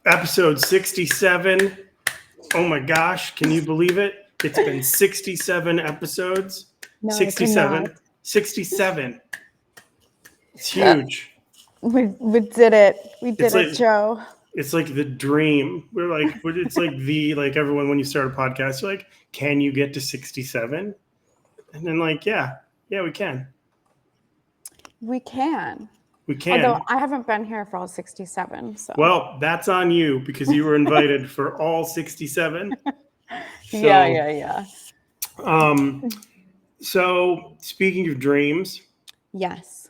Episode 67. Oh my gosh, can you believe it? It's been 67 episodes. No, 67. 67. It's I huge. we did it. We It's did like it, Joe. it's like the dream. It's like like everyone when you start a podcast, you're like, can you get to 67? And then yeah, we can. We can. We Although can. I haven't been here for all 67, so Well, that's on you because you were invited for all 67. yeah, So, yeah, yeah. um, so speaking of dreams, Yes.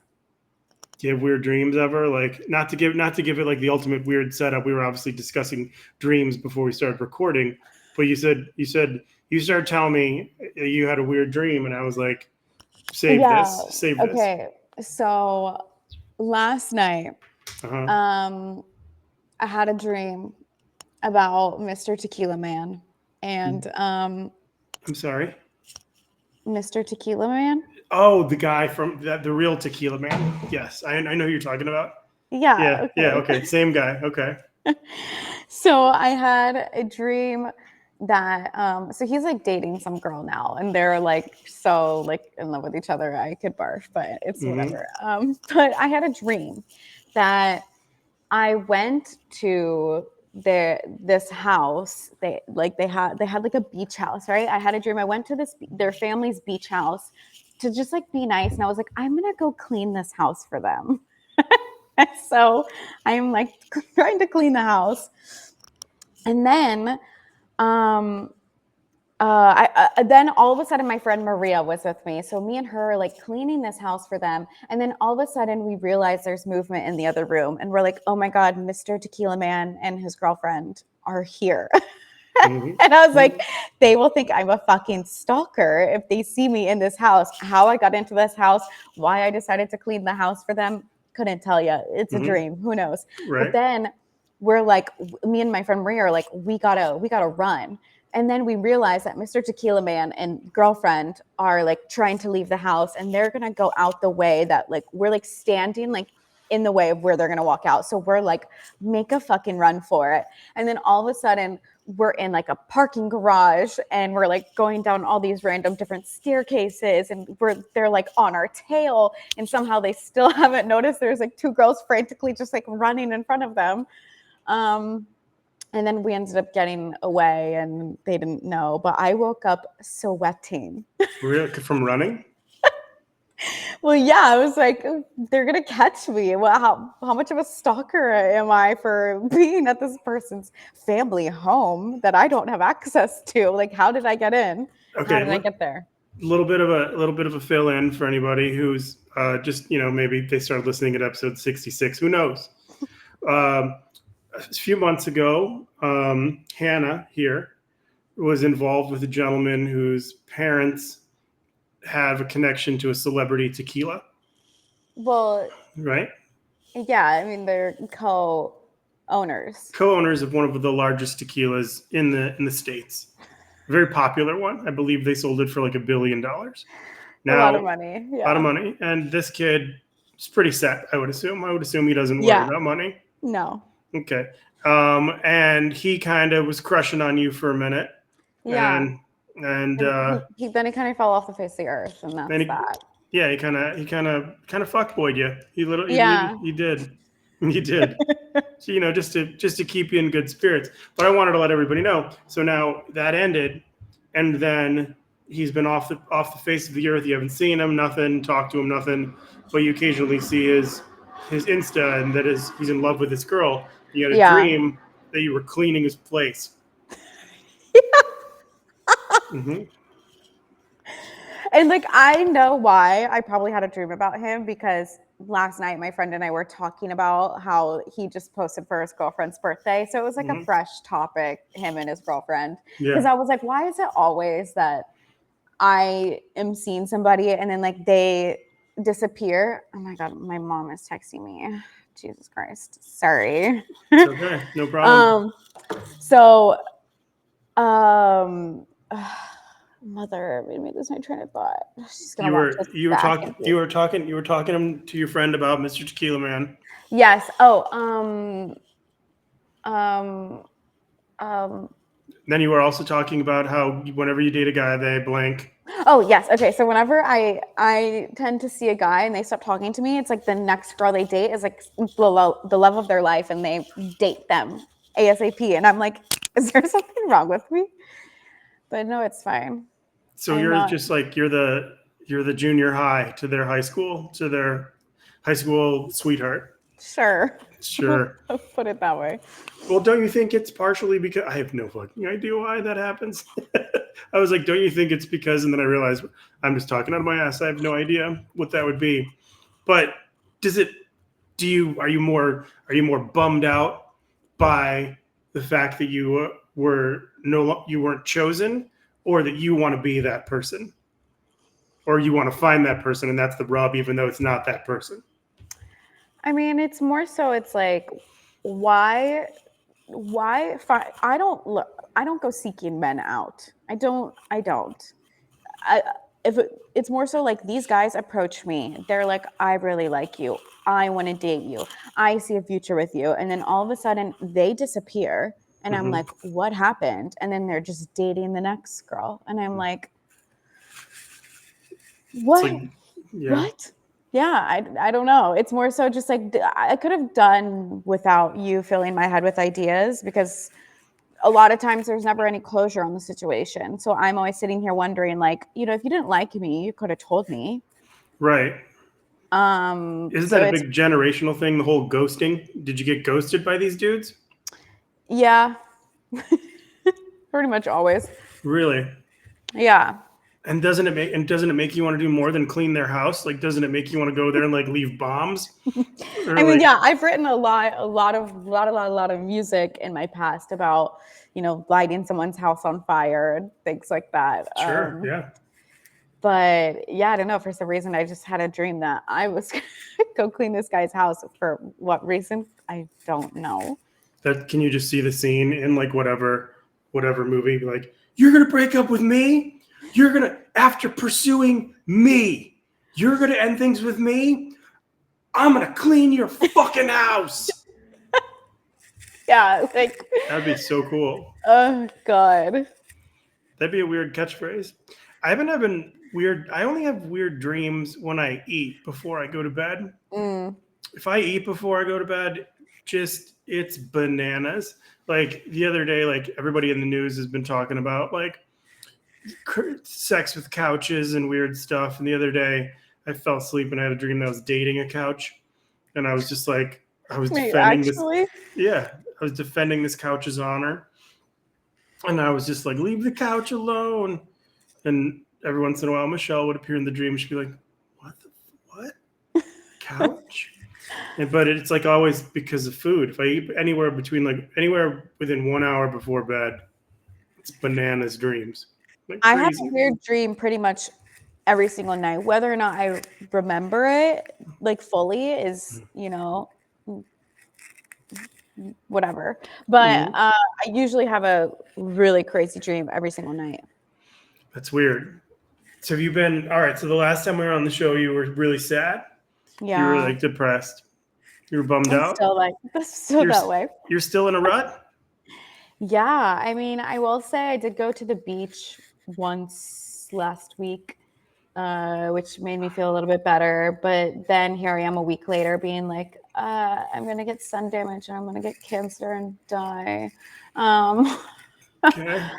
do you have weird dreams ever? Like not to give it like the ultimate weird setup. We were obviously discussing dreams before we started recording, but you said you started telling me you had a weird dream, and I was like, save Yeah. this, save this. Okay. So last night, Uh-huh. um, I had a dream about Mr. Tequila Man and I'm sorry. Mr. Tequila Man. Oh, the guy from the real Tequila Man. Yes, I know who you're talking about. Yeah. Yeah. Okay. Okay, same guy. Okay. So I had a dream that so he's like dating some girl now and they're like so like in love with each other I could barf, but it's Mm-hmm. whatever. But I had a dream that I went to this house. They had like a beach house, right? I had a dream I went to their family's beach house to just like be nice, and I was like, I'm gonna go clean this house for them. So I'm like trying to clean the house, and then um then all of a sudden my friend Maria was with me. So me and her are like cleaning this house for them. And then all of a sudden we realize there's movement in the other room. And we're like, oh my God, Mr. Tequila Man and his girlfriend are here. Mm-hmm. And I was like, they will think I'm a fucking stalker if they see me in this house. How I got into this house, why I decided to clean the house for them, couldn't tell you. It's a Mm-hmm. dream. Who knows? But Right. then we're like, me and my friend Maria are like, we gotta run. And then we realize that Mr. Tequila Man and girlfriend are like trying to leave the house, and they're gonna go out the way that like we're like standing like in the way of where they're gonna walk out. So we're like, make a fucking run for it. And then all of a sudden we're in like a parking garage and we're like going down all these random different staircases, and they're like on our tail, and somehow they still haven't noticed there's like two girls frantically just like running in front of them. And then we ended up getting away and they didn't know, but I woke up sweating. Really? From running? Well, yeah, I was like, they're going to catch me. Well, how much of a stalker am I for being at this person's family home that I don't have access to? Like, how did I get in? How Okay. did I get there? Little bit of a fill in for anybody who's just maybe they started listening at episode 66. Who knows? A few months ago, Hannah here was involved with a gentleman whose parents have a connection to a celebrity tequila, Well, right? yeah, I mean, they're co-owners. Co-owners of one of the largest tequilas in the states. A very popular one. I believe they sold it for like $1 billion. A lot of Now, money. a lot of Yeah. money. And this kid is pretty set, I would assume. I would assume he doesn't worry Yeah. about money. No. Okay. And he kind of was crushing on you for a minute. Yeah. And then he kind of fell off the face of the earth, and that's that. Yeah, he kind of fuckboyed you. Yeah. He did. He did. So, just to keep you in good spirits. But I wanted to let everybody know. So now that ended, and then he's been off the face of the earth. You haven't seen him, nothing, talked to him, nothing. But you occasionally see his Insta, and he's in love with this girl. You had a dream that you were cleaning his place. Mm-hmm. And like, I know why I probably had a dream about him, because last night my friend and I were talking about how he just posted for his girlfriend's birthday. So it was like a fresh topic, him and his girlfriend. Because I was like, why is it always that I am seeing somebody and then like they disappear? Oh my God, my mom is texting me. Jesus Christ. Sorry. It's okay. No problem. Mother made me lose my train of thought. She's gonna you were talking to your friend about Mr. Tequila Man. Yes. Um, um, Then you were also talking about how whenever you date a guy, they blank. oh yes. Okay. So whenever I tend to see a guy and they stop talking to me, it's like the next girl they date is like the love of their life, and they date them ASAP. And I'm like, is there something wrong with me? But no, it's fine. So I'm you're not just like you're the junior high to their high school sweetheart. sure. Sure. I'll put it that way. Well, don't you think it's partially because I have no fucking idea why that happens? I was like, don't you think it's because? And then I realized I'm just talking out of my ass. I have no idea what that would be. But does it? Are you more bummed out by the fact that you weren't chosen, or that you want to be that person, or you want to find that person, and that's the rub, even though it's not that person? I mean, it's more so it's like why I don't look I don't go seeking men out. I don't. I if it's more so like these guys approach me. They're like, "I really like you. I want to date you. I see a future with you." And then all of a sudden they disappear and I'm Hmm. like, "What happened?" And then they're just dating the next girl and I'm like, It's like, "What? yeah, What?" Yeah, I don't know. It's more so just like I could have done without you filling my head with ideas because a lot of times there's never any closure on the situation. So I'm always sitting here wondering, like, if you didn't like me, you could have told me. right. Isn't So that a it's big generational thing? The whole ghosting. Did you get ghosted by these dudes? yeah, pretty much always. Really? Yeah. And doesn't it make you want to do more than clean their house? Like, doesn't it make you want to go there and like leave bombs I or mean, like? yeah, I've written a lot of music in my past about, lighting someone's house on fire and things like that. Sure, yeah. But yeah, I don't know. For some reason, I just had a dream that I was going to go clean this guy's house. For what reason? I don't know. That can you just see the scene in like whatever movie? Like, you're gonna break up with me. You're gonna after pursuing me. You're gonna end things with me. I'm gonna clean your fucking house. Yeah, like, That'd be so cool. oh God. That'd be a weird catchphrase. I haven't having weird. I only have weird dreams when I eat before I go to bed. Mm. If I eat before I go to bed, just it's bananas. Like the other day, like everybody in the news has been talking about like sex with couches and weird stuff. And the other day, I fell asleep and I had a dream that I was dating a couch, and I was just like, I was Wait, defending this. actually? Yeah, I was defending this couch's honor, and I was just like, leave the couch alone. And every once in a while, Michelle would appear in the dream. She'd be like, what? Couch? But it's like always because of food. If I eat anywhere within 1 hour before bed, it's bananas dreams. Like I have a crazy. weird dream pretty much every single night. Whether or not I remember it like fully is, whatever. But Mhm. I usually have a really crazy dream every single night. That's weird. So have you been all right? So the last time we were on the show, you were really sad. You were Yeah. like depressed. You were bummed I'm out. still like that's still You're that way. you're still in a rut. Yeah, I mean, I will say I did go to the beach once last week, which made me feel a little bit better. But then here I am a week later being like, I'm going to get sun damage and I'm going to get cancer and die. Um, Okay.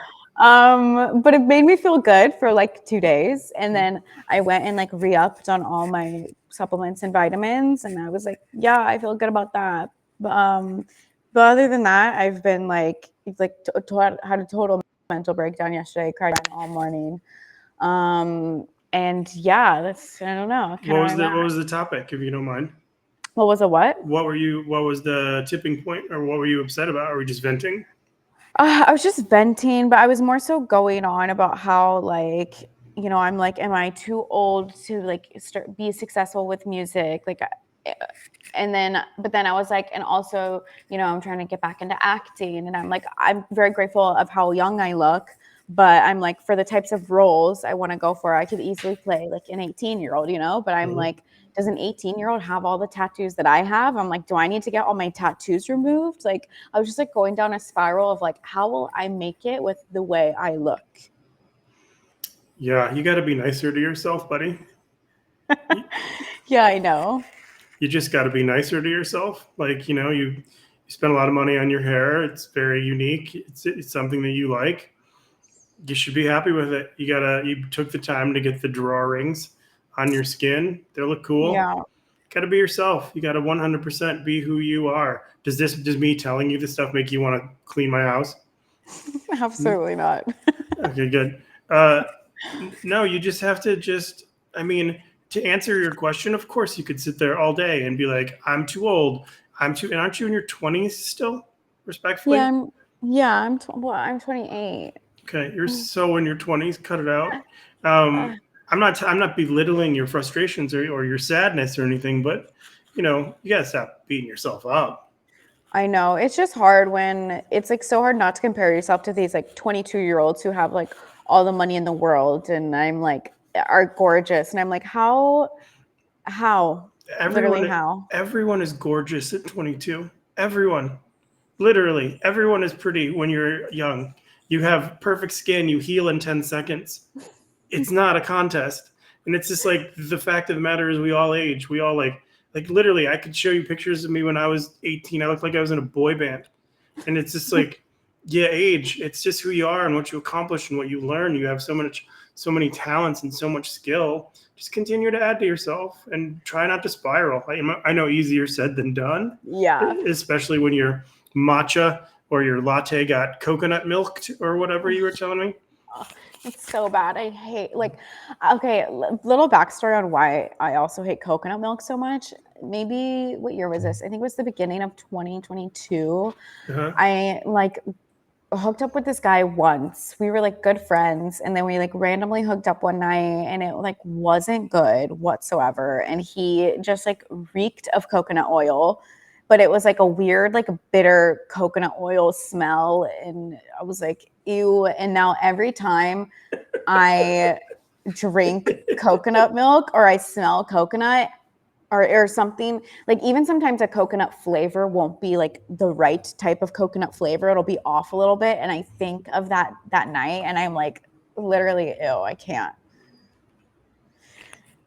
but it made me feel good for like 2 days. And then I went and like re-upped on all my supplements and vitamins. And I was like, yeah, I feel good about that. But other than that, I've been like had a total mental breakdown yesterday, cried all morning. And yeah, I don't know, kind of where I'm at. What was the topic, if you don't mind? What was a what? What was the tipping point, or what were you upset about? Are we just venting? I was just venting, but I was more so going on about how like, I'm like, am I too old to like be successful with music? Like, but then I was like, and also, I'm trying to get back into acting, and I'm like, I'm very grateful of how young I look, But I'm like, for the types of roles I want to go for, I could easily play like an 18-year-old, but I'm like, does an 18-year-old have all the tattoos that I have? I'm like, do I need to get all my tattoos removed? Like, I was just like going down a spiral of like, how will I make it with the way I look? Yeah, you got to be nicer to yourself, buddy. Yeah, I know. You just got to be nicer to yourself. Like, you spend a lot of money on your hair. It's very unique. It's something that you like. You should be happy with it. You took the time to get the drawings on your skin. They look cool. Yeah. Got to be yourself. You got to 100% be who you are. Does me telling you this stuff make you want to clean my house? Absolutely not. Okay, good. No, you just have to to answer your question, of course you could sit there all day and be like, I'm too old. And aren't you in your 20s still? Respectfully? I'm 28. Okay, you're so in your 20s, cut it out. I'm not belittling your frustrations or your sadness or anything, but you gotta stop beating yourself up. I know. It's just hard when it's like so hard not to compare yourself to these like 22-year-olds who have like all the money in the world and I'm like are gorgeous. And I'm like, how? Literally how? Everyone is gorgeous at 22. Everyone. Literally. Everyone is pretty when you're young. You have perfect skin. You heal in 10 seconds. It's not a contest. And it's just like the fact of the matter is we all age. We all like literally, I could show you pictures of me when I was 18. I looked like I was in a boy band. And it's just like, yeah, age. It's just who you are and what you accomplish and what you learn. You have so many talents and so much skill. Just continue to add to yourself and try not to spiral. I know easier said than done. Yeah. Especially when your matcha or your latte got coconut milked or whatever you were telling me. It's so bad. I hate okay, little backstory on why I also hate coconut milk so much. Maybe what year was this? I think it was the beginning of 2022. I hooked up with this guy once. We were like good friends and then we like randomly hooked up one night and it like wasn't good whatsoever. And he just like reeked of coconut oil, but it was like a weird, like bitter coconut oil smell. And I was like, ew. And now every time I drink coconut milk or I smell coconut, or something, like even sometimes a coconut flavor won't be like the right type of coconut flavor. It'll be off a little bit. And I think of that night and I'm like, literally, ew, I can't.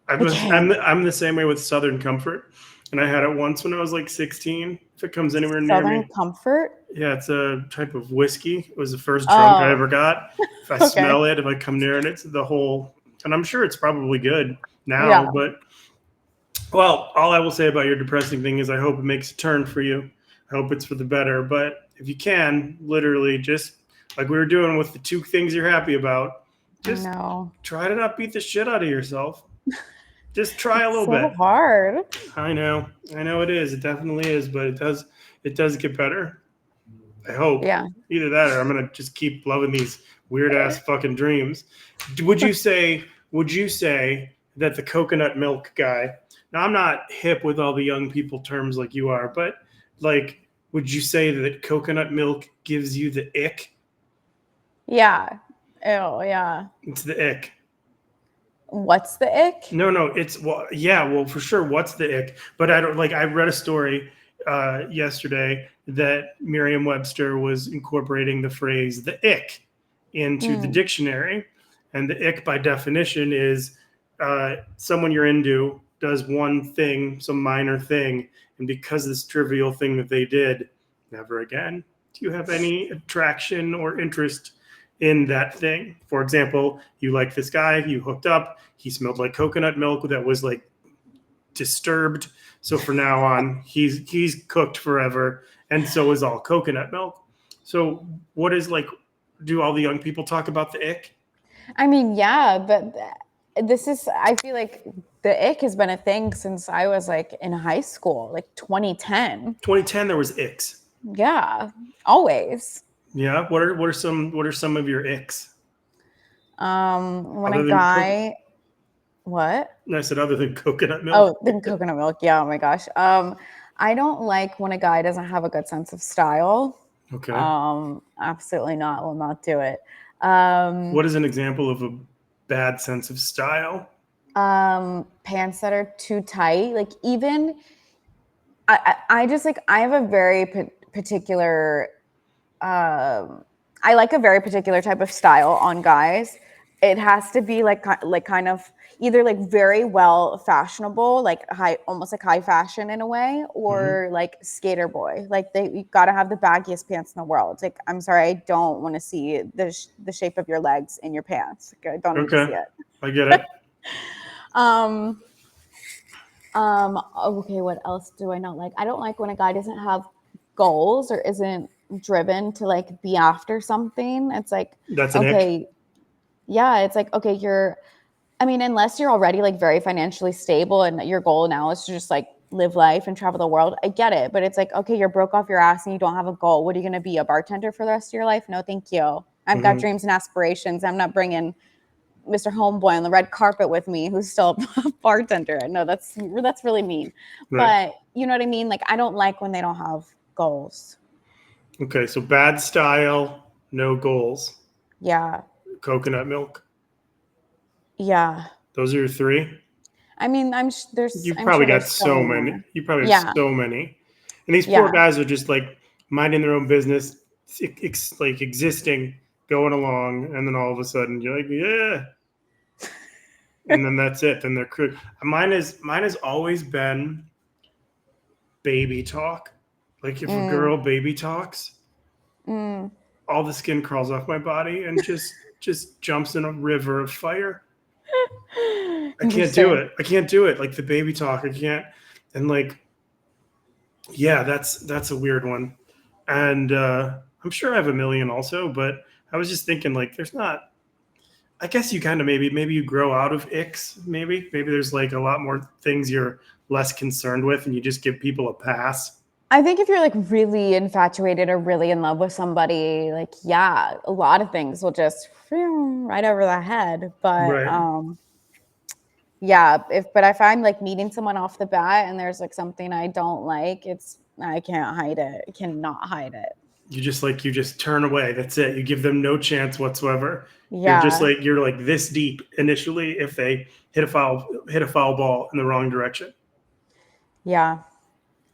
I'm the same way with Southern Comfort. And I had it once when I was like 16. If it comes anywhere near me. Southern Comfort? Yeah, it's a type of whiskey. It was the first drunk I ever got. If I smell it, if I come near it, it's and I'm sure it's probably good now, but well, all I will say about your depressing thing is I hope it makes a turn for you. I hope it's for the better. But if you can, literally just like we were doing with the two things you're happy about, just try to not beat the shit out of yourself. Just try a little bit. It's so hard. I know it is. It definitely is, but it does get better. I hope. Yeah. Either that or I'm gonna just keep loving these weird ass fucking dreams. Would you say that the coconut milk guy? Now, I'm not hip with all the young people terms like you are, but like, would you say that coconut milk gives you the ick? Yeah. Ew, yeah. It's the ick. What's the ick? No, it's for sure. What's the ick? But I don't I read a story yesterday that Merriam-Webster was incorporating the phrase the ick into the dictionary. And the ick by definition is someone you're into does one thing, some minor thing, and because of this trivial thing that they did, never again do you have any attraction or interest in that thing. For example, you like this guy, you hooked up, he smelled like coconut milk that was like disturbed. So from now on, he's cooked forever, and so is all coconut milk. So what is do all the young people talk about the ick? I mean, yeah, but I feel like the ick has been a thing since I was like in high school, like 2010. 2010, there was icks. Yeah, always. Yeah. What are some of your icks? When a guy, what? I said other than coconut milk. Oh, than coconut milk. Yeah. Oh my gosh. I don't like when a guy doesn't have a good sense of style. Okay. Absolutely not. Will not do it. What is an example of a bad sense of style? Pants that are too tight. Like even I just like I have a very particular I like a very particular type of style on guys. It has to be like kind of either like very well fashionable, like high, almost like high fashion in a way, or like skater boy. Like you got to have the baggiest pants in the world. Like I'm sorry, I don't want to see the shape of your legs in your pants. Like, I don't need to see Okay, it. I get it. Um, okay, what else do I not like? I don't like when a guy doesn't have goals or isn't driven to like be after something. It's like, That's an ick. okay, yeah, it's like, okay, I mean, unless you're already like very financially stable and your goal now is to just like live life and travel the world, I get it. But it's like, okay, you're broke off your ass and you don't have a goal. What are you going to be, a bartender for the rest of your life? No, thank you. I've got dreams and aspirations. I'm not bringing Mr. Homeboy on the red carpet with me who's still a bartender. No, that's really mean. Right. But you know what I mean? Like I don't like when they don't have goals. Okay, so bad style, no goals. Yeah. Coconut milk. Yeah. Those are your three. I mean, You've I'm probably sure got there's so so many many. more. You probably have Yeah. so many. And these poor Yeah. guys are just like minding their own business, like existing, going along, and then all of a sudden you're like, yeah, and then that's it. Then they're crude. Mine has always been baby talk. Like if a Mm, girl baby talks, mm. all the skin crawls off my body and just jumps in a river of fire. I can't do Interesting. it. I can't do it. Like the baby talk, I can't. And like, yeah, that's a weird one. And I'm sure I have a million also, but I was just thinking like, there's not. I guess you kind of maybe you grow out of icks. Maybe there's like a lot more things you're less concerned with, and you just give people a pass. I think if you're like really infatuated or really in love with somebody, like yeah, a lot of things will just right over the head. But Right. yeah, but if I'm like meeting someone off the bat and there's like something I don't like, I can't hide it. I cannot hide it. You just turn away. That's it. You give them no chance whatsoever. Yeah. You're like this deep initially if they hit a foul ball in the wrong direction. Yeah.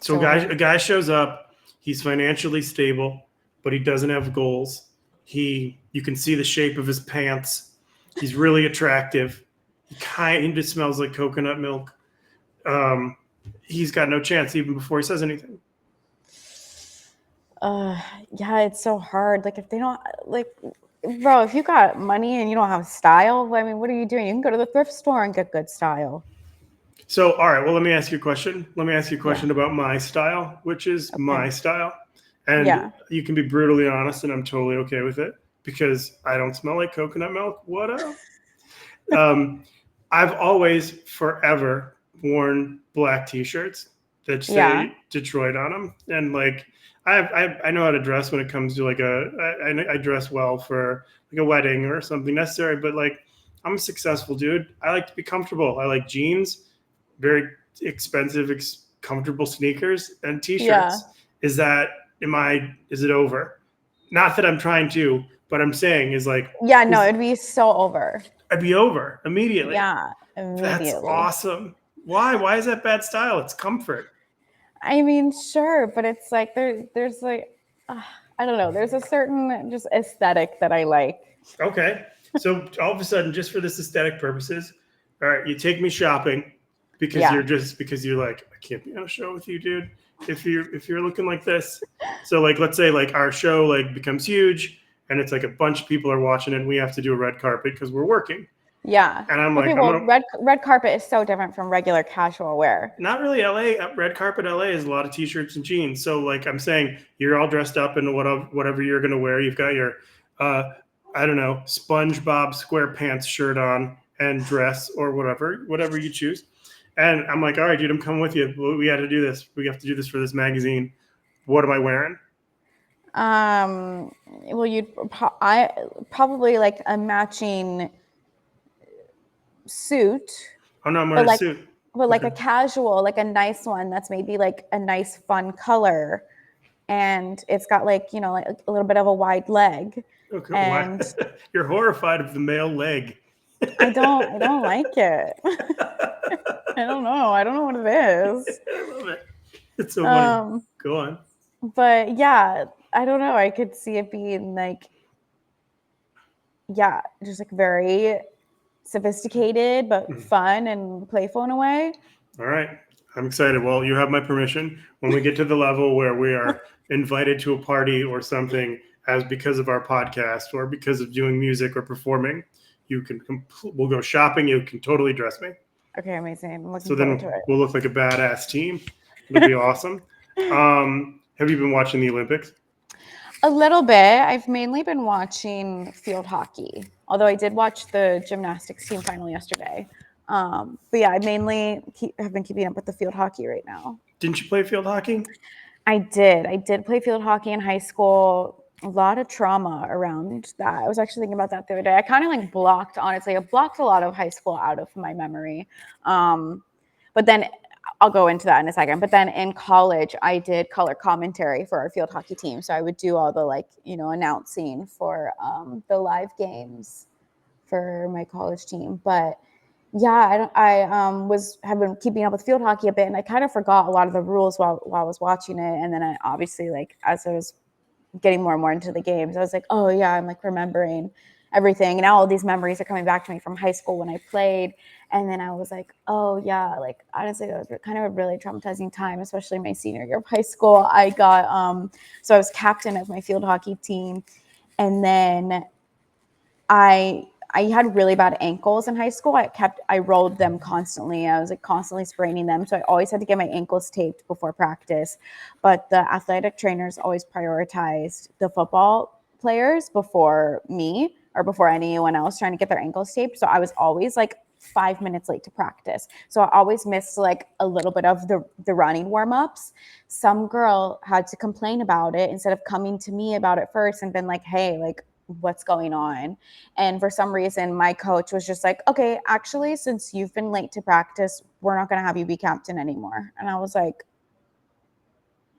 So Totally. a guy shows up, he's financially stable, but he doesn't have goals. You can see the shape of his pants. He's really attractive. He kind of smells like coconut milk. Um, he's got no chance even before he says anything. Uh, yeah, it's so hard. Like if they don't like, bro, if you got money and you don't have style, I mean, what are you doing? You can go to the thrift store and get good style. So, all right, well, let me ask you a question. Let me ask you a Yeah. question about my style, which is Okay. my style. And Yeah. you can be brutally honest, and I'm totally okay with it because I don't smell like coconut milk. What up? Um, I've always forever worn black T-shirts that Yeah. say Detroit on them, and like I know how to dress when it comes to like I dress well for like a wedding or something necessary, but like I'm a successful dude. I like to be comfortable. I like jeans, very expensive, comfortable sneakers, and Yeah. T-shirts. Is that is it over? Not that I'm trying to, but I'm saying is like Yeah, no, is it'd be so over. I'd be over immediately. Yeah, That's immediately. awesome. Why? Why is that bad style? It's comfort. I mean, sure, but it's like there's like I don't know, there's a certain just aesthetic that I like. Okay. So all of a sudden, just for this aesthetic purposes, all right, you take me shopping Yeah. because you're like, I can't be on a show with you, dude. If you're looking like this. So like let's say like our show like becomes huge and it's like a bunch of people are watching it and we have to do a red carpet because we're working. Yeah. And I'm Okay, like, I'm well, gonna red carpet is so different from regular casual wear. not really LA. Red carpet LA is a lot of t-shirts and jeans. So like I'm saying, you're all dressed up in whatever you're gonna wear. You've got your uh, I don't know, SpongeBob SquarePants shirt on and dress or whatever you choose. And I'm like, all right, dude, I'm coming with you. We got to do this. We have to do this for this magazine. What am I wearing? Well, I probably like a matching suit, Oh no, I'm but wearing a like suit. but like Okay. a casual, like a nice one that's maybe like a nice fun color and it's got like, like a little bit of a wide leg. Okay, why? And You're horrified of the male leg. I don't like it. I don't know. I don't know what it is. I love it. It's so funny. Um, Go on. but yeah, I don't know. I could see it being like, yeah, just like very sophisticated, but fun and playful in a way. All right. I'm excited. Well, you have my permission. When we get to the level where we are invited to a party or something as because of our podcast or because of doing music or performing, we'll go shopping. You can totally dress me. Okay, amazing. I'm looking So forward then to it. we'll look like a badass team. It'll be awesome. Have you been watching the Olympics? A little bit. I've mainly been watching field hockey, although I did watch the gymnastics team final yesterday. But yeah, I mainly have been keeping up with the field hockey right now. Didn't you play field hockey? I did. I did play field hockey in high school. A lot of trauma around that. I was actually thinking about that the other day. I kind of like honestly, I blocked a lot of high school out of my memory. But then I'll go into that in a second. But then in college, I did color commentary for our field hockey team. So I would do all the announcing for the live games for my college team. But yeah, have been keeping up with field hockey a bit, and I kind of forgot a lot of the rules while I was watching it. And then I obviously, like, as I was getting more and more into the games, I was like, oh yeah, I'm like remembering everything. And now all these memories are coming back to me from high school when I played. And then I was like, oh yeah, like honestly, that was kind of a really traumatizing time, especially my senior year of high school. I got so I was captain of my field hockey team, and then I had really bad ankles in high school. I rolled them constantly. I was like constantly spraining them. So I always had to get my ankles taped before practice. But the athletic trainers always prioritized the football players before me or before anyone else trying to get their ankles taped. So I was always like 5 minutes late to practice. So I always missed like a little bit of the running warm-ups. Some girl had to complain about it instead of coming to me about it first and been like, hey, like, what's going on? And for some reason, my coach was just like, okay, actually, since you've been late to practice, we're not going to have you be captain anymore. And I was like,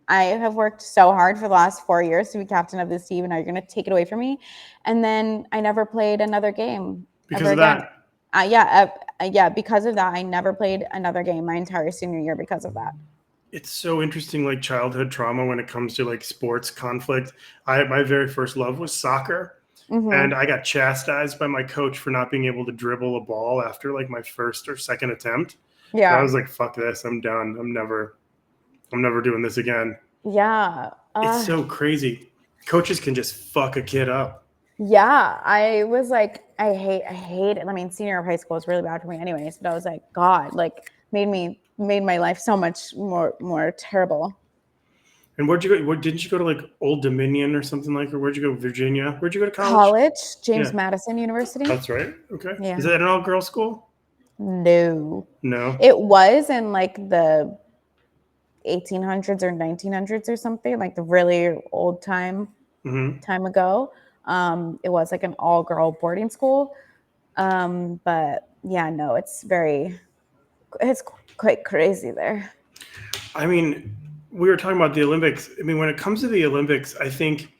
I have worked so hard for the last 4 years to be captain of this team, and are you going to take it away from me? And then I never played another game because of that. Yeah, because of that, I never played another game my entire senior year because of that. It's so interesting, like childhood trauma when it comes to like sports conflict. My very first love was soccer. And I got chastised by my coach for not being able to dribble a ball after like my first or second attempt. Yeah. And I was like, fuck this. I'm done. I'm never doing this again. Yeah. It's so crazy. Coaches can just fuck a kid up. Yeah. I was like, I hate it. I mean, senior of high school was really bad for me anyways, but I was like, God, like made my life so much more terrible. And where'd you go? Didn't you go to like Old Dominion or something like? Or where'd you go? Virginia? Where'd you go to college? James Madison University. That's right. Okay. Yeah. Is that an all-girl school? No. No. It was in like the 1800s or 1900s or something, like the really old time ago. It was like an all-girl boarding school. But yeah, no, it's quite crazy there. I mean, we were talking about the Olympics. I mean, when it comes to the Olympics, I think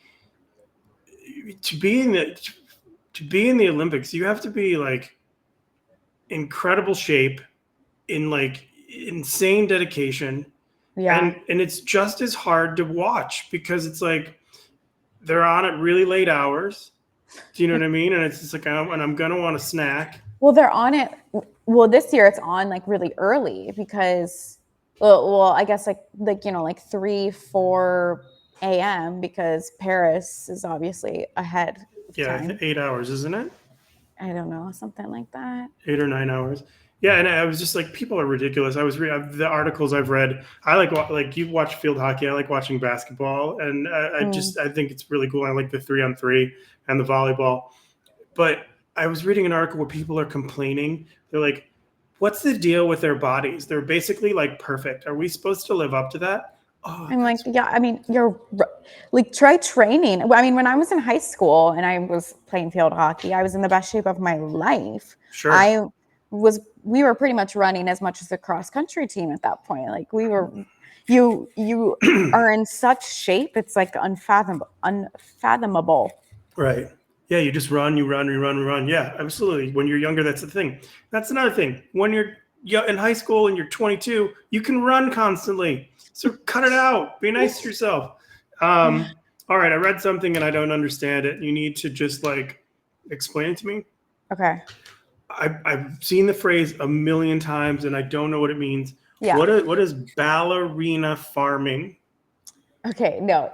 to be in the Olympics, you have to be like incredible shape, in like insane dedication. Yeah. And it's just as hard to watch because it's like they're on at really late hours. Do you know what I mean? And it's just like, I'm gonna want a snack. Well, they're on it. Well, this year it's on like really early because, well, I guess like 3-4 a.m. because Paris is obviously ahead of time. 8 hours, isn't it? I don't know, something like that. 8 or 9 hours. Yeah, and I was just like, people are ridiculous. I was the articles I've read. I like you watch field hockey. I like watching basketball, and I think it's really cool. I like the 3-on-3 and the volleyball. But I was reading an article where people are complaining. They're like, "What's the deal with their bodies? They're basically like perfect. Are we supposed to live up to that?" Oh, I'm like, yeah. I mean, you're like, try training. I mean, when I was in high school and I was playing field hockey, I was in the best shape of my life. Sure. We were pretty much running as much as the cross country team at that point. Like we were, You are in such shape, it's like unfathomable. Right. Yeah, you just run, you run, you run, you run. Yeah, absolutely. When you're younger, that's the thing. That's another thing. When you're in high school and you're 22, you can run constantly. So cut it out. Be nice to yourself. All right, I read something and I don't understand it. You need to just like explain it to me. Okay. I've seen the phrase a million times and I don't know what it means. Yeah. What is ballerina farming? Okay, no.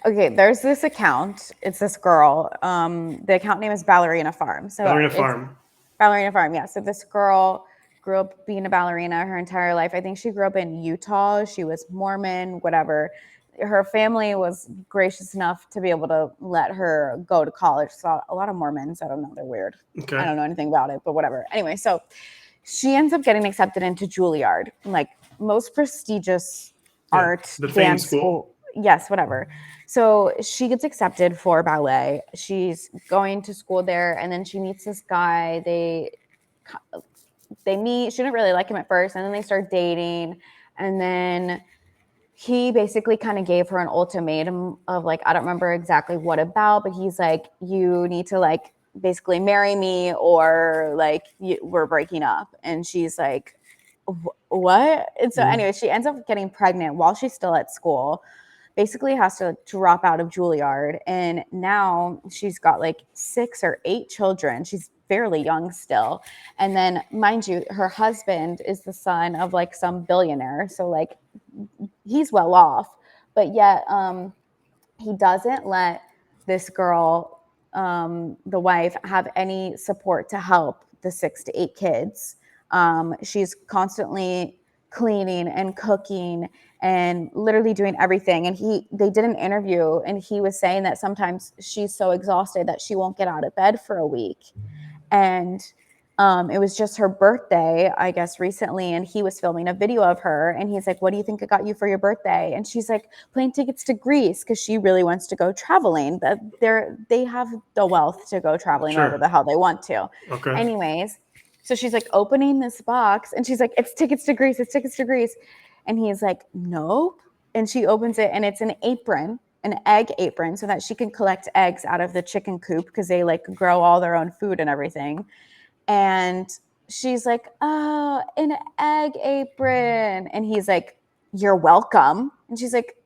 Okay, there's this account. It's this girl. The account name is Ballerina Farm. So Ballerina it's Farm. Ballerina Farm, yeah. So this girl grew up being a ballerina her entire life. I think she grew up in Utah. She was Mormon, whatever. Her family was gracious enough to be able to let her go to college. So a lot of Mormons, I don't know, they're weird. Okay. I don't know anything about it, but whatever. Anyway, so she ends up getting accepted into Juilliard, like most prestigious art the dance school. Yes, whatever. So she gets accepted for ballet. She's going to school there, and then she meets this guy. They meet. She didn't really like him at first, and then they start dating, and then he basically kind of gave her an ultimatum of like, I don't remember exactly what about, but he's like, you need to like basically marry me or like we're breaking up. And she's like, what? And so anyway, she ends up getting pregnant while she's still at school, basically has to drop out of Juilliard. And now she's got like 6 or 8 children. She's fairly young still. And then mind you, her husband is the son of like some billionaire. So like he's well off, but yet he doesn't let this girl, the wife, have any support to help the 6 to 8 kids. She's constantly cleaning and cooking and literally doing everything. And they did an interview and he was saying that sometimes she's so exhausted that she won't get out of bed for a week. And it was just her birthday, I guess, recently, and he was filming a video of her, and he's like, what do you think I got you for your birthday? And she's like, plane tickets to Greece, because she really wants to go traveling. They have the wealth to go traveling wherever the hell they want to. Okay. Anyways, so she's like opening this box, and she's like, it's tickets to Greece, it's tickets to Greece. And he's like, nope. And she opens it, and it's an apron, an egg apron, so that she can collect eggs out of the chicken coop, because they like grow all their own food and everything. And she's like, oh, an egg apron. And he's like, you're welcome. And she's like,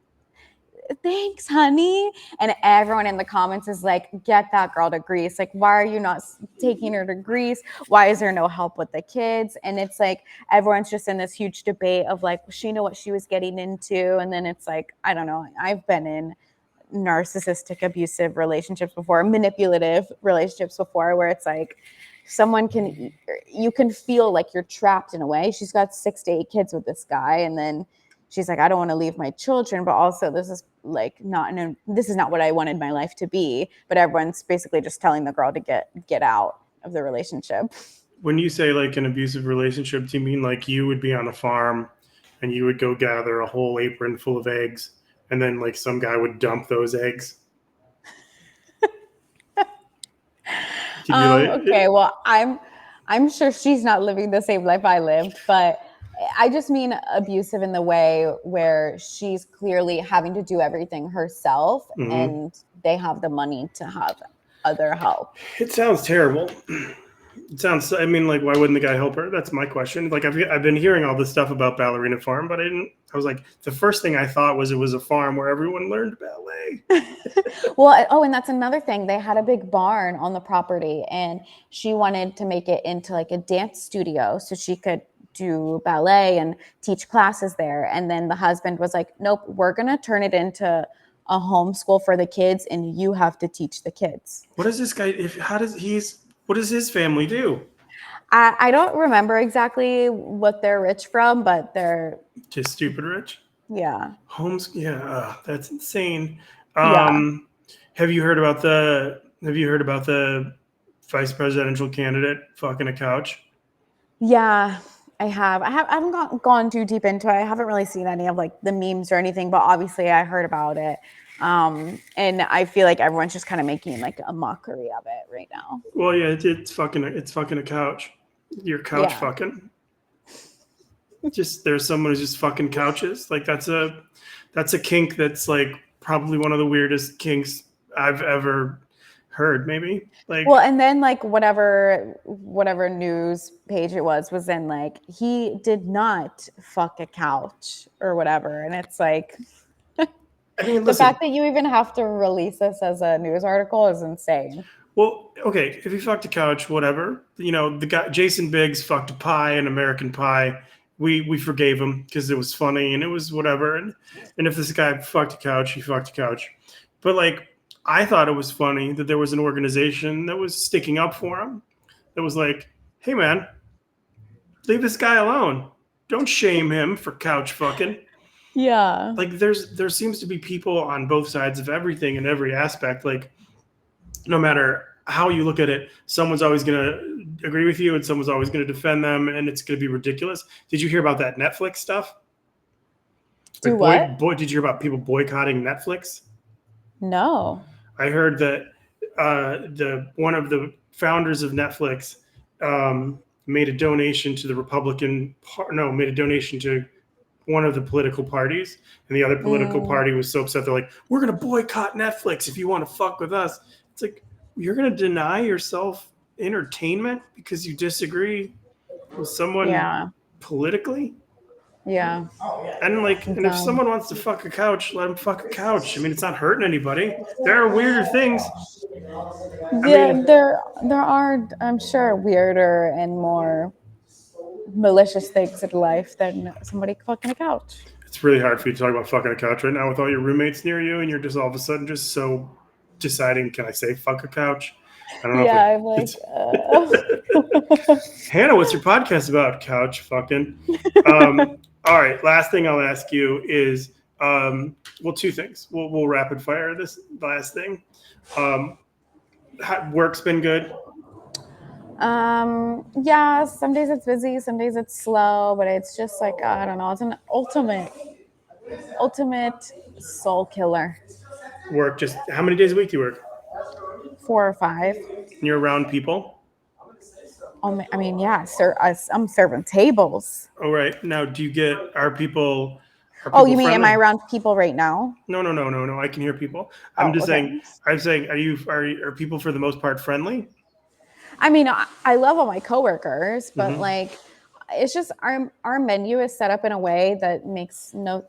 thanks, honey. And everyone in the comments is like, get that girl to Greece. Like, why are you not taking her to Greece? Why is there no help with the kids? And it's like, everyone's just in this huge debate of like, she knew what she was getting into. And then it's like, I don't know. I've been in narcissistic, abusive relationships before, manipulative relationships before, where it's like, you can feel like you're trapped in a way. She's got 6 to 8 kids with this guy. And then she's like, I don't want to leave my children, but also this is like this is not what I wanted my life to be. But everyone's basically just telling the girl to get out of the relationship. When you say like an abusive relationship, do you mean like you would be on a farm and you would go gather a whole apron full of eggs and then like some guy would dump those eggs? Okay, well, I'm sure she's not living the same life I lived, but I just mean abusive in the way where she's clearly having to do everything herself, and they have the money to have other help. It sounds terrible. I mean, like, why wouldn't the guy help her? That's my question. Like, I've been hearing all this stuff about Ballerina Farm, but I was like, the first thing I thought was it was a farm where everyone learned ballet. Well, and that's another thing. They had a big barn on the property, and she wanted to make it into like a dance studio so she could do ballet and teach classes there. And then the husband was like, nope, we're going to turn it into a homeschool for the kids, and you have to teach the kids. What does this guy, what does his family do? I don't remember exactly what they're rich from, but they're just stupid rich. Yeah. That's insane. Yeah. Have you heard about the vice presidential candidate fucking a couch? Yeah, I haven't gone too deep into it. I haven't really seen any of like the memes or anything, but obviously I heard about it. And I feel like everyone's just kind of making like a mockery of it right now. Well, yeah, it's fucking a couch. Your couch fucking. Just there's someone who's just fucking couches. Like that's a kink that's like probably one of the weirdest kinks I've ever heard. Maybe like Well, and then like whatever news page it was in like he did not fuck a couch or whatever, and it's like I mean, the listen. fact that you even have to release this as a news article is insane. Well, okay, if he fucked a couch, whatever. You know, the guy Jason Biggs fucked a pie, an American Pie. We forgave him because it was funny and it was whatever. And if this guy fucked a couch, he fucked a couch. But like, I thought it was funny that there was an organization that was sticking up for him. That was like, hey man, leave this guy alone. Don't shame him for couch fucking. Yeah. Like there seems to be people on both sides of everything in every aspect. Like no matter how you look at it, someone's always going to agree with you and someone's always going to defend them, and it's going to be ridiculous. Did you hear about that Netflix stuff? Do Like, what? did you hear about people boycotting Netflix? No. I heard that the one of the founders of Netflix made a donation to the made a donation to one of the political parties, and the other political party was so upset. They're like, "We're going to boycott Netflix if you want to fuck with us." It's like you're going to deny yourself entertainment because you disagree with someone politically. Yeah. And like, and if someone wants to fuck a couch, let them fuck a couch. I mean, it's not hurting anybody. There are weirder things. There are, I'm sure, weirder and more malicious things in life than somebody fucking a couch. It's really hard for you to talk about fucking a couch right now with all your roommates near you, and you're just all of a sudden just so deciding, can I say fuck a couch? I don't know. Yeah, I'm like, Hannah, what's your podcast about? Couch fucking. All right, last thing I'll ask you is, well, two things. We'll rapid fire this last thing. Work's been good. Yeah, some days it's busy, some days it's slow, but it's just like, I don't know, it's an ultimate soul killer. Work just how many days a week do you work? 4 or 5. And you're around people? I mean, yeah, sir, I'm serving tables. Oh, right. Now, are people Oh, you mean, friendly? am I around people right now? No. I can hear people. I'm just saying, are people for the most part friendly? I mean, I love all my coworkers, but like, it's just our menu is set up in a way that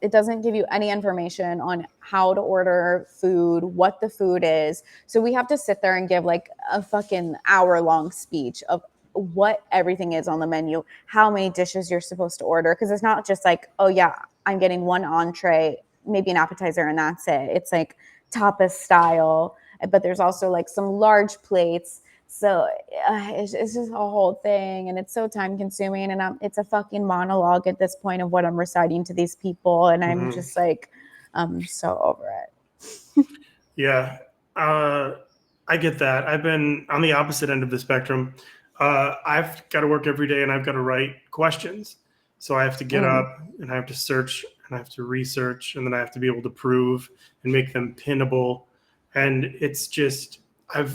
it doesn't give you any information on how to order food, what the food is. So we have to sit there and give like a fucking hour-long speech of what everything is on the menu, how many dishes you're supposed to order. Because it's not just like, oh yeah, I'm getting one entree, maybe an appetizer, and that's it. It's like tapas style, but there's also like some large plates. So it's just a whole thing, and it's so time consuming, and it's a fucking monologue at this point of what I'm reciting to these people, and I'm just like, I'm so over it. Yeah, I get that. I've been on the opposite end of the spectrum. I've got to work every day, and I've got to write questions. So I have to get up, and I have to search, and I have to research, and then I have to be able to prove and make them pinnable. And it's just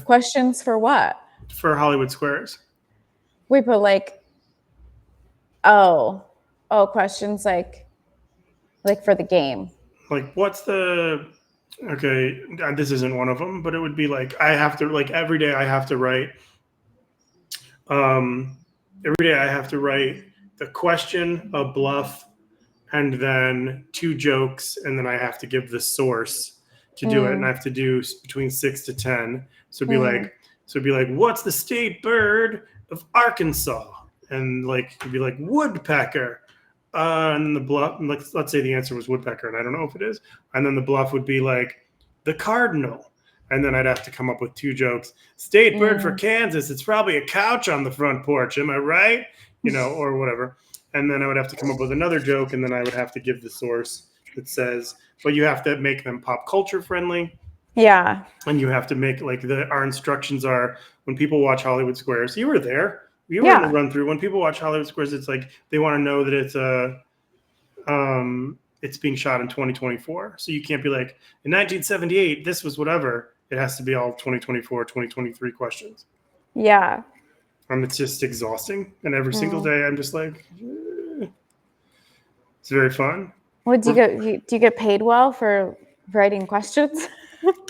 Questions for what? For Hollywood Squares. Wait, but like, questions like for the game. Like, okay, this isn't one of them, but it would be like, I have to, like, every day I have to write, the question, a bluff, and then 2 jokes, and then I have to give the source to do it, and I have to do between 6 to 10. So it'd be like, what's the state bird of Arkansas? And like, it'd be like woodpecker. And the bluff, let's say the answer was woodpecker, and I don't know if it is. And then the bluff would be like the cardinal. And then I'd have to come up with 2 jokes. State bird for Kansas. It's probably a couch on the front porch. Am I right? Or whatever. And then I would have to come up with another joke, and then I would have to give the source that says, but you have to make them pop culture friendly. Yeah. And you have to make our instructions are when people watch Hollywood Squares. You were there. You were in the run through. When people watch Hollywood Squares, it's like they want to know that it's being shot in 2024. So you can't be like, in 1978, this was whatever. It has to be all 2024, 2023 questions. Yeah. It's just exhausting. And every single day I'm just like, It's very fun. What do do you get paid well for writing questions?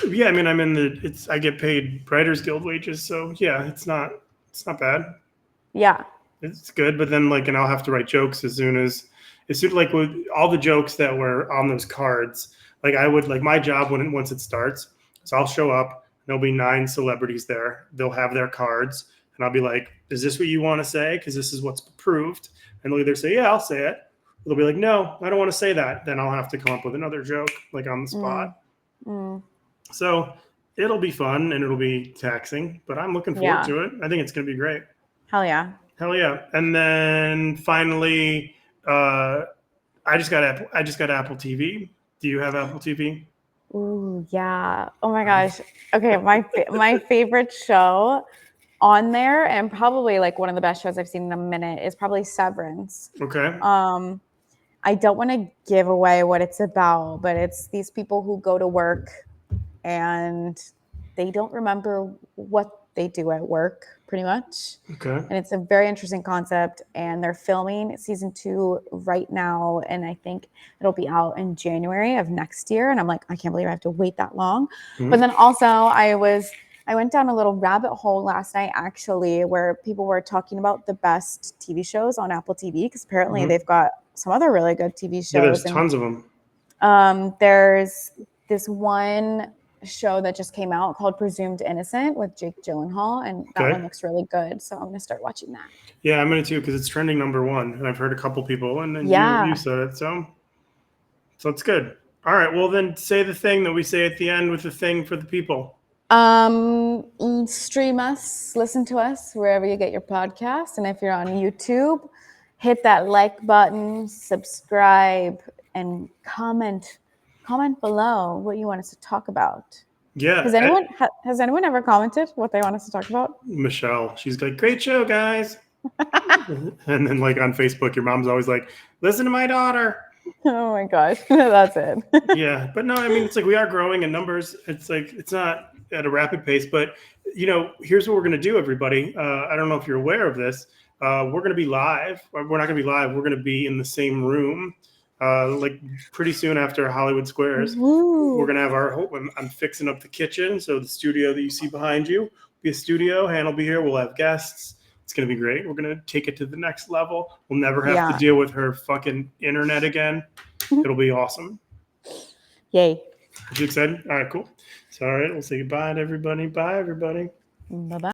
Yeah, I mean, I get paid Writers Guild wages, so yeah, it's not bad. Yeah. It's good, but then like, and I'll have to write jokes as soon like with all the jokes that were on those cards. Like I would like my job once it starts. So I'll show up. There'll be 9 celebrities there. They'll have their cards, and I'll be like, "Is this what you want to say? Because this is what's approved." And they'll either say, "Yeah, I'll say it." Or they'll be like, "No, I don't want to say that." Then I'll have to come up with another joke like on the spot. So it'll be fun and it'll be taxing, but I'm looking forward to it. I think it's going to be great. Hell yeah. Hell yeah. And then finally, I just got Apple TV. Do you have Apple TV? Ooh, yeah. Oh my gosh. Okay, my favorite show on there, and probably like one of the best shows I've seen in a minute, is probably Severance. Okay. I don't want to give away what it's about, but it's these people who go to work and they don't remember what they do at work, pretty much. Okay. And it's a very interesting concept, and they're filming season 2 right now, and I think it'll be out in January of next year. And I'm like, I can't believe I have to wait that long. But then also I went down a little rabbit hole last night, actually, where people were talking about the best TV shows on Apple TV, because apparently they've got some other really good TV shows. Yeah, there's tons of them. There's this one show that just came out called Presumed Innocent with Jake Gyllenhaal, and that one looks really good. So I'm going to start watching that. Yeah, I'm going to too, because it's trending #1, and I've heard a couple people, and then you said it, so it's good. All right, well then say the thing that we say at the end with the thing for the people. Stream us, listen to us wherever you get your podcast, and if you're on YouTube, hit that like button, subscribe, and comment below what you want us to talk about. Yeah. Has anyone ever commented what they want us to talk about? Michelle, she's like, "Great show, guys." And then like on Facebook, your mom's always like, "Listen to my daughter." Oh my gosh, that's it. Yeah, but no, I mean, it's like we are growing in numbers. It's like it's not at a rapid pace, but here's what we're gonna do, everybody. I don't know if you're aware of this. We're gonna be live. We're not gonna be live. We're gonna be in the same room. Like pretty soon after Hollywood Squares. Woo. We're gonna have I'm fixing up the kitchen, so the studio that you see behind you will be a studio. Han will be here. We'll have guests. It's gonna be great. We're gonna take it to the next level. We'll never have to deal with her fucking internet again. It'll be awesome. Yay! Are you excited? All right, cool. So all right, we'll say goodbye to everybody. Bye, everybody. Bye-bye.